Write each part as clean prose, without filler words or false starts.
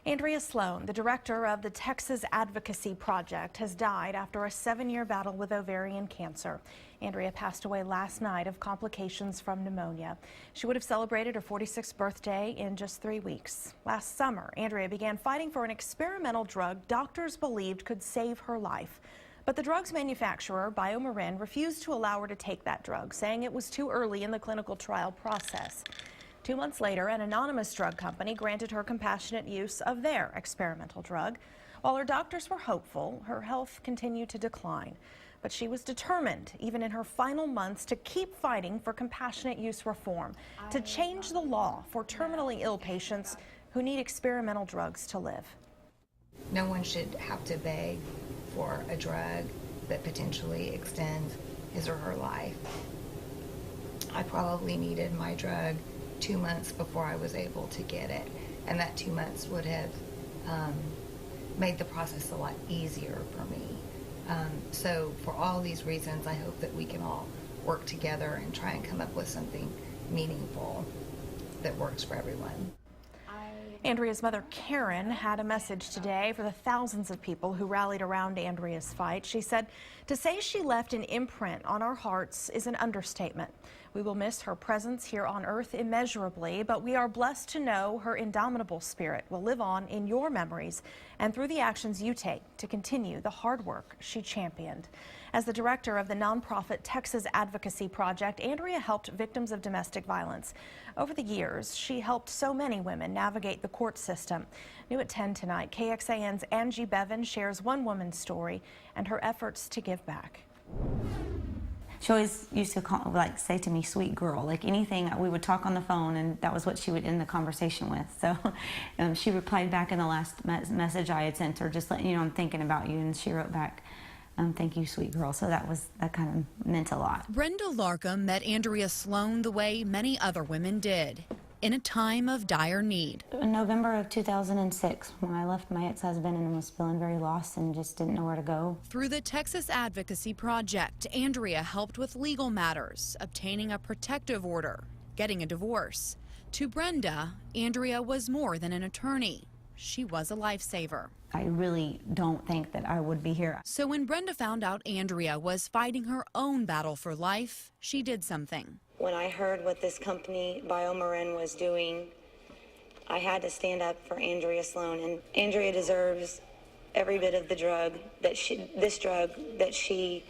Andrea Sloan, the director of the Texas Advocacy Project, has died after a 7-year battle with ovarian cancer. Andrea passed away last night of complications from pneumonia. She would have celebrated her 46th birthday in just 3 weeks. Last summer, Andrea began fighting for an experimental drug doctors believed could save her life. But the drug's manufacturer, BioMarin, refused to allow her to take that drug, saying it was too early in the clinical trial process. 2 months later, an anonymous drug company granted her compassionate use of their experimental drug. While her doctors were hopeful, her health continued to decline. But she was determined, even in her final months, to keep fighting for compassionate use reform, to change the law for terminally ill patients who need experimental drugs to live. No one should have to beg for a drug that potentially extends his or her life. I probably needed my drug 2 months before I was able to get it, and that 2 months would have made the process a lot easier for me. So for all these reasons, I hope that we can all work together and try and come up with something meaningful that works for everyone. Andrea's mother, Karen, had a message today for the thousands of people who rallied around Andrea's fight. She said, "To say she left an imprint on our hearts is an understatement. We will miss her presence here on earth immeasurably, but we are blessed to know her indomitable spirit will live on in your memories and through the actions you take to continue the hard work she championed." As the director of the nonprofit Texas Advocacy Project, Andrea helped victims of domestic violence. Over the years, she helped so many women navigate the court system. New at 10 tonight, KXAN's Angie Bevan shares one woman's story and her efforts to give back. She always used to say to me, "Sweet girl," like anything. We would talk on the phone, and that was what she would end the conversation with. So she replied back in the last message I had sent her, just letting you know I'm thinking about you, and she wrote back, "Thank you, sweet girl." So that kind of meant a lot. Brenda Larkham met Andrea Sloan the way many other women did, in a time of dire need. In November of 2006, when I left my ex-husband and was feeling very lost and just didn't know where to go. Through the Texas Advocacy Project, Andrea helped with legal matters, obtaining a protective order, getting a divorce. To Brenda, Andrea was more than an attorney. She was a lifesaver. I really don't think that I would be here. So when Brenda found out Andrea was fighting her own battle for life, she did something. When I heard what this company, BioMarin, was doing, I had to stand up for Andrea Sloan. And Andrea deserves every bit of the drug that she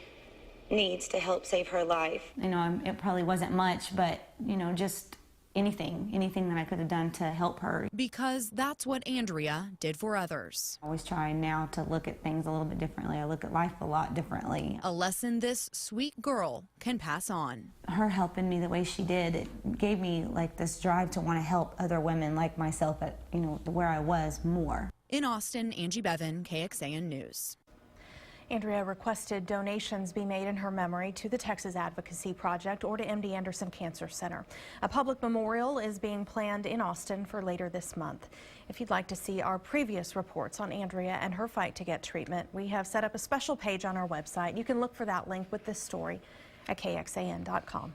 needs to help save her life. You know, it probably wasn't much, but, you know, just anything that I could have done to help her. Because that's what Andrea did for others. I always try now to look at things a little bit differently. I look at life a lot differently. A lesson this sweet girl can pass on. Her helping me the way she did, it gave me like this drive to want to help other women like myself at, you know, where I was more. In Austin, Angie Bevan, KXAN News. Andrea requested donations be made in her memory to the Texas Advocacy Project or to MD Anderson Cancer Center. A public memorial is being planned in Austin for later this month. If you'd like to see our previous reports on Andrea and her fight to get treatment, we have set up a special page on our website. You can look for that link with this story at KXAN.com.